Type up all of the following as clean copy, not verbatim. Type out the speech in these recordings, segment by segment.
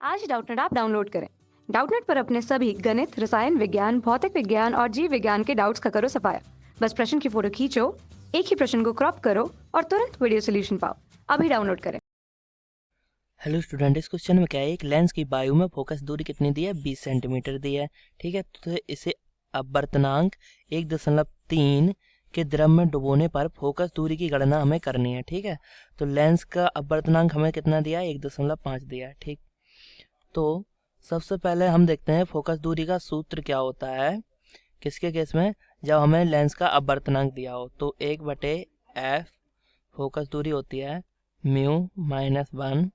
आज ही Doubtnut app download करें। Doubtnut पर अपने सभी गणित, रसायन विज्ञान, भौतिक विज्ञान और जीव विज्ञान के डाउट्स का करो सफाया। बस प्रश्न की फोटो खींचो, एक ही प्रश्न को क्रॉप करो और तुरंत वीडियो सोल्यूशन पाओ। अभी डाउनलोड करें। हेलो स्टूडेंट, इस क्वेश्चन में क्या है, एक लेंस की वायु में फोकस दूरी कितनी दी है, 20 सेंटीमीटर दी है। ठीक है, तो इसे अपवर्तनांक 1.3 के द्रव में डुबोने पर फोकस दूरी की गणना हमें करनी है। ठीक है, तो लेंस का अपवर्तनांक हमें कितना दिया है, 1.5 दिया है। ठीक, तो सबसे पहले हम देखते हैं फोकस दूरी का सूत्र क्या होता है किसके केस में, जब हमें लेंस का अपवर्तनांक दिया हो। तो 1/f फोकस दूरी होती है μ-1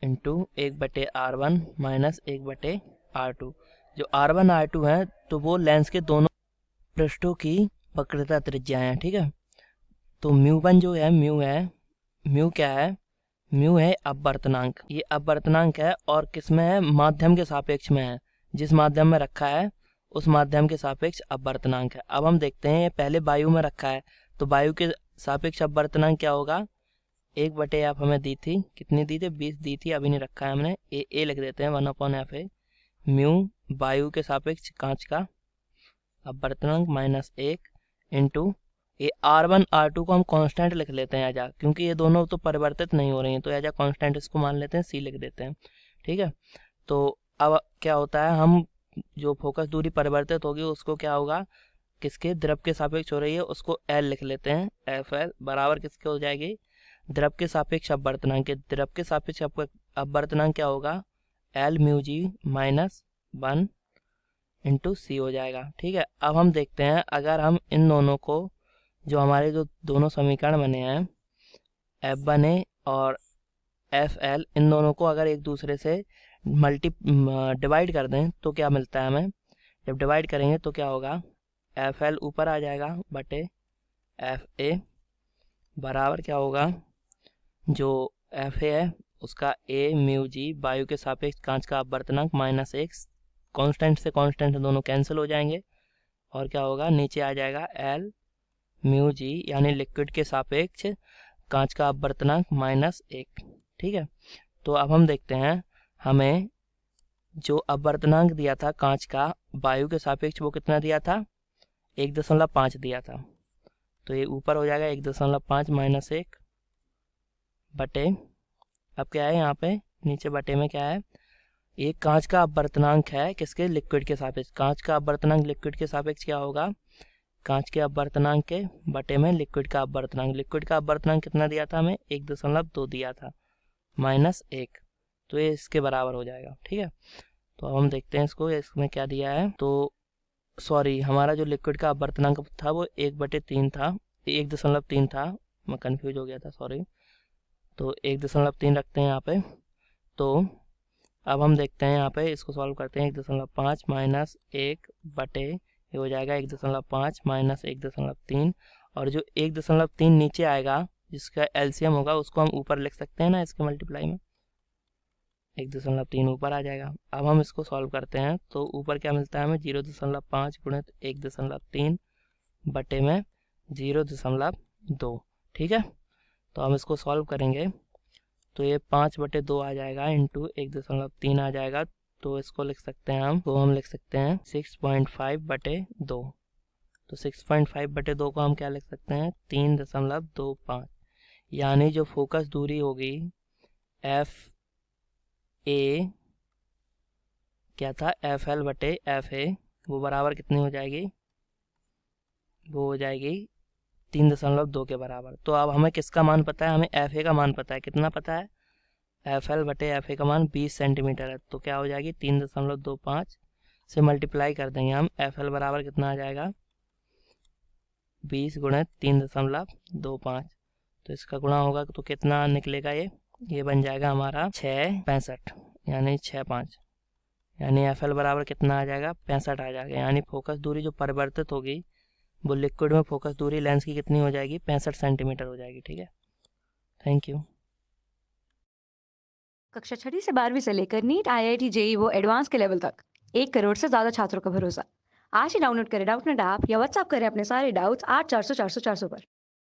इंटू 1/r1 माइनस 1/r2। जो r1 r2 है तो वो लेंस के दोनों पृष्ठों की वक्रता त्रिज्या है। ठीक है, तो μ1 जो है म्यू क्या है, म्यू है अपवर्तनांक। ये अपवर्तनांक है और किसमें है, माध्यम के सापेक्ष में है। जिस माध्यम में रखा है उस माध्यम के सापेक्ष अपवर्तनांक है। अब हम देखते हैं, ये पहले वायु में रखा है तो वायु के सापेक्ष अपवर्तनांक क्या होगा, 1/f हमें दी थी, कितनी दी थी, 20 दी थी, अभी नहीं रखा है हमने, ए लिख देते हैं, 1/f है म्यू वायु के सापेक्ष कांच का अपवर्तनांक माइनस 1 इंटू ये r1 r2 को हम कांस्टेंट लिख लेते हैं एजा, क्योंकि ये दोनों तो परिवर्तित नहीं हो रही हैं, तो एजा कांस्टेंट इसको मान लेते हैं, c लिख देते हैं। ठीक है, तो अब क्या होता है, हम जो फोकस दूरी परिवर्तित होगी उसको क्या होगा, किसके द्रव के सापेक्ष हो रही है उसको l लिख लेते हैं, fl बराबर किसके हो जाएगी, द्रव के सापेक्ष अपवर्तनांक के। द्रव के सापेक्ष अपवर्तनांक क्या होगा, L mu G minus 1 into सी हो जाएगा। ठीक है, अब हम देखते हैं, अगर हम इन दोनों को, जो हमारे जो दोनों समीकरण बने हैं F1A और FL, इन दोनों को अगर एक दूसरे से डिवाइड कर दें तो क्या मिलता है हमें, जब डिवाइड करेंगे तो क्या होगा, FL ऊपर आ जाएगा बटे FA बराबर क्या होगा, जो FA है उसका a म्यू जी वायु के सापेक्ष कांच का अपवर्तनांक माइनस 1, कांस्टेंट से कांस्टेंट दोनों कैंसिल हो जाएंगे और क्या होगा, नीचे आ जाएगा l म्यू जी यानी लिक्विड के सापेक्ष कांच का अपवर्तनांक माइनस 1। ठीक है, तो अब हम देखते हैं, हमें जो अपवर्तनांक दिया था कांच का वायु के सापेक्ष वो कितना दिया था, 1.5 दिया था, तो ये ऊपर हो जाएगा 1.5 माइनस 1 बटे, अब क्या है यहाँ पे नीचे बटे में क्या है, एक कांच का अपवर्तनांक है किसके, लिक्विड के सापेक्ष। कांच का अपवर्तनांक लिक्विड के सापेक्ष क्या होगा, कांच के अपवर्तनांक के बटे में लिक्विड का अपवर्तनांक। लिक्विड का अपवर्तनांक कितना दिया था हमें, 1.2 दिया था माइनस 1, तो ये इसके बराबर हो जाएगा। ठीक है, तो अब हम देखते हैं इसको, इसमें क्या दिया है, तो सॉरी हमारा जो लिक्विड का अपवर्तनांक था वो 1/3 था, 1.3 था, मैं कंफ्यूज हो गया था, सॉरी। तो 1.3 रखते हैं यहाँ पे। तो अब हम देखते हैं यहाँ पे, इसको सॉल्व करते हैं, 1.5 माइनस 1 बटे ये हो जाएगा 1.5 माइनस 1.3, और जो 1.3 नीचे आएगा जिसका एलसीएम होगा उसको हम ऊपर लिख सकते हैं ना, इसके मल्टीप्लाई में 1.3 ऊपर आ जाएगा। अब हम इसको सॉल्व करते हैं तो ऊपर क्या मिलता है हमें, 0.5 गुणित 1.3 बटे में 0.2। ठीक है, तो हम इसको सॉल्व करेंगे तो ये 5/2 आ जाएगा इंटू 1.3 आ जाएगा, तो इसको लिख सकते हैं हम, तो हम लिख सकते हैं 6.5/2। तो 6.5/2 को हम क्या लिख सकते हैं, 3.25, यानी जो फोकस दूरी होगी एफ ए क्या था, FL बटे FA, वो बराबर कितनी हो जाएगी, वो हो जाएगी 3.2 के बराबर। तो अब हमें किसका मान पता है, हमें FA का मान पता है, कितना पता है, FL बटे FA का मान 20 सेंटीमीटर है, तो क्या हो जाएगी 3.25 से मल्टीप्लाई कर देंगे हम, FL बराबर कितना आ जाएगा, 20 गुणित 3.25, तो इसका गुणा होगा तो कितना निकलेगा, ये बन जाएगा हमारा 665, यानी 65, यानी FL बराबर कितना आ जाएगा, 65 आ जाएगा। यानी फोकस दूरी जो परिवर्तित होगी वो लिक्विड में फोकस दूरी लेंस की कितनी हो जाएगी, 65 सेंटीमीटर हो जाएगी। ठीक है, थैंक यू। कक्षा 6 से 12वीं से लेकर नीट, IIT, JEE वो एडवांस के लेवल तक 1 करोड़ से ज्यादा छात्रों का भरोसा। आज ही डाउनलोड करें डाउटनेट ऐप या व्हाट्सएप करें अपने सारे डाउट्स 8400 400 400 पर।